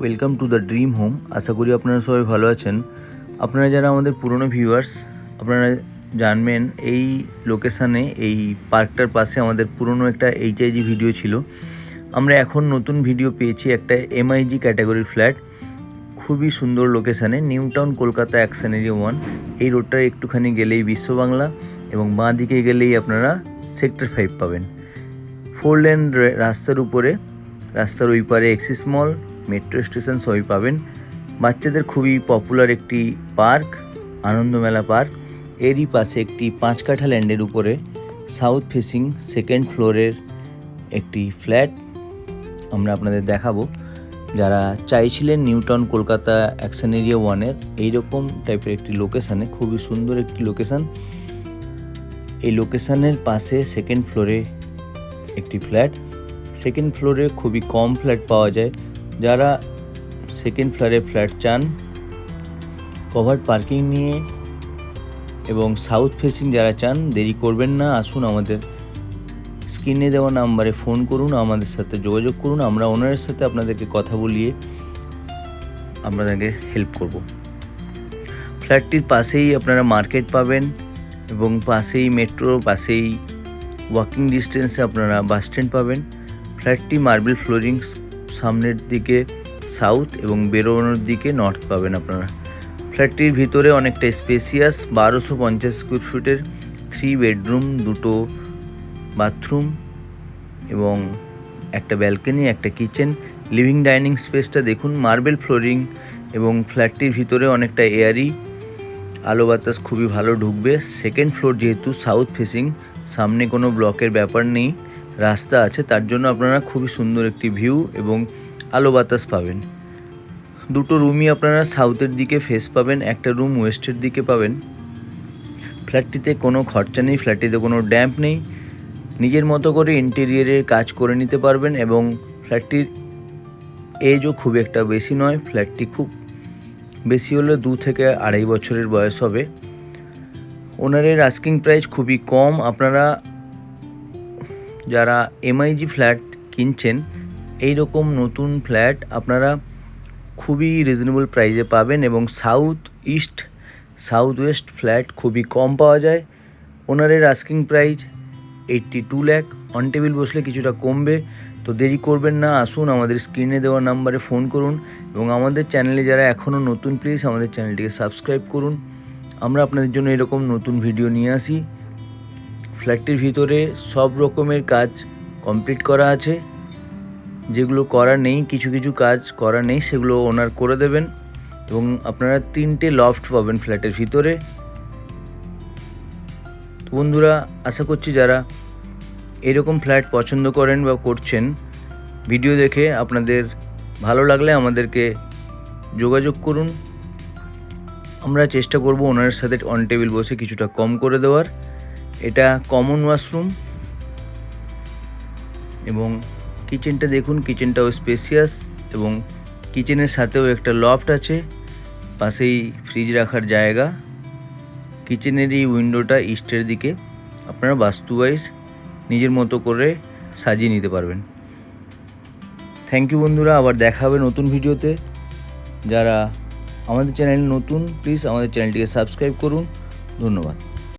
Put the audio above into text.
Welcome to the dream home. আশা করি আপনারা সবাই ভালো আছেন। আপনারা যারা আমাদের পুরনো ভিউয়ার্স, আপনারা জানবেন এই লোকেশানে, এই পার্কটার পাশে আমাদের পুরনো একটা এইচআইজি ভিডিও ছিল। আমরা এখন নতুন ভিডিও পেয়েছি একটা এমআইজি ক্যাটাগরির ফ্ল্যাট, খুবই সুন্দর লোকেশানে, নিউ টাউন কলকাতা অ্যাকশনেরি 1। এই রোডটার একটুখানি গেলেই বিশ্ব বাংলা এবং বাঁ দিকে গেলেই আপনারা সেক্টর 5 পাবেন। 4 লেন রাস্তার উপরে, রাস্তার ওই পারে এক্সিস মল, মেট্রো স্টেশন সবই পাবেন। বাচ্চাদের খুবই পপুলার একটি পার্ক, আনন্দমেলা পার্ক। এরই পাশে একটি 5 কাঠা ল্যান্ডের উপরে সাউথ ফেসিং সেকেন্ড ফ্লোরের একটি ফ্ল্যাট আমরা আপনাদের দেখাবো। যারা চাইছিলেন new town Kolkata action area 1-এর এইরকম টাইপের একটি লোকেশানে, খুবই সুন্দর একটি লোকেশান। এই লোকেশানের পাশে সেকেন্ড ফ্লোরে একটি ফ্ল্যাট। সেকেন্ড ফ্লোরে খুবই কম ফ্ল্যাট পাওয়া যায়। যারা সেকেন্ড ফ্লোরে ফ্ল্যাট চান, কভার্ড পার্কিং নিয়ে এবং সাউথ ফেসিং যারা চান, দেরি করবেন না, আসুন আমাদের স্ক্রিনে দেওয়া নাম্বারে ফোন করুন, আমাদের সাথে যোগাযোগ করুন। আমরা ওনারের সাথে আপনাদেরকে কথা বলিয়ে আপনাদেরকে হেল্প করব। ফ্ল্যাটটির পাশেই আপনারা মার্কেট পাবেন এবং পাশেই মেট্রো, পাশেই ওয়াকিং ডিস্টেন্সে আপনারা বাস স্ট্যান্ড পাবেন। ফ্ল্যাটটি মার্বেল ফ্লোরিং, সামনের দিকে সাউথ এবং বেরোনোর দিকে নর্থ পাবেন আপনারা। ফ্ল্যাটটির ভিতরে অনেকটা স্পেসিয়াস, 1250 স্কোয়ার ফিটের 3 বেডরুম, 2টো বাথরুম এবং একটা ব্যালকনি, একটা কিচেন। লিভিং ডাইনিং স্পেসটা দেখুন, মার্বেল ফ্লোরিং এবং ফ্ল্যাটটির ভিতরে অনেকটা এয়ারি, আলো বাতাস খুবই ভালো ঢুকবে। সেকেন্ড ফ্লোর যেহেতু সাউথ ফেসিং, সামনে কোনো ব্লকের ব্যাপার নেই, রাস্তা আছে, তার জন্য আপনারা খুবই সুন্দর একটি ভিউ এবং আলো বাতাস পাবেন। 2টো রুমই আপনারা সাউথের দিকে ফেস পাবেন, একটা রুম ওয়েস্টের দিকে পাবেন। ফ্ল্যাটটিতে কোনো খরচা নেই, ফ্ল্যাটটিতে কোনো ড্যাম্প নেই। নিজের মতো করে ইন্টেরিয়ারের কাজ করে নিতে পারবেন এবং ফ্ল্যাটটির এজও খুব একটা বেশি নয়। ফ্ল্যাটটি খুব বেশি হলে 2 থেকে 2.5 বছরের বয়স হবে। ওনারের আস্কিং প্রাইস খুবই কম। আপনারা যারা এমআইজি ফ্ল্যাট কিনছেন, এই রকম নতুন ফ্ল্যাট আপনারা খুবই রিজনেবল প্রাইসে পাবেন এবং south east, south west flat খুবই কম পাওয়া যায়। ওনারের asking price 82 lakh. On table বসলে কিছুটা কমবে, তো দেরি করবেন না, আসুন আমাদের স্ক্রিনে দেওয়া নাম্বারে ফোন করুন এবং আমাদের চ্যানেলে যারা এখনও নতুন, প্লিজ আমাদের চ্যানেলটিকে সাবস্ক্রাইব করুন। আমরা আপনাদের জন্য এরকম নতুন ভিডিও নিয়ে আসি। ফ্ল্যাটটির ভিতরে সব রকমের কাজ কমপ্লিট করা আছে, যেগুলো করা নেই, কিছু কিছু কাজ করা নেই, সেগুলো ওনার করে দেবেন এবং আপনারা 3টে লফট পাবেন ফ্ল্যাটের ভিতরে। তো বন্ধুরা, আশা করছি যারা এরকম ফ্ল্যাট পছন্দ করেন বা করছেন, ভিডিও দেখে আপনাদের ভালো লাগলে আমাদেরকে যোগাযোগ করুন। আমরা চেষ্টা করব ওনার সাথে অন টেবিল বসে কিছুটা কম করে দেওয়ার। এটা কমন ওয়াশরুম এবং কিচেনটা দেখুন, কিচেনটাও স্পেসিয়াস এবং কিচেনের সাথেও একটা লফট আছে, পাশেই ফ্রিজ রাখার জায়গা। কিচেনের এই উইন্ডোটা ইস্টের দিকে, আপনারা বাস্তু ওয়াইজ নিজের মতো করে সাজিয়ে নিতে পারবেন। থ্যাংক ইউ বন্ধুরা, আবার দেখা হবে নতুন ভিডিওতে। যারা আমাদের চ্যানেল নতুন, প্লিজ আমাদের চ্যানেলটিকে সাবস্ক্রাইব করুন। ধন্যবাদ।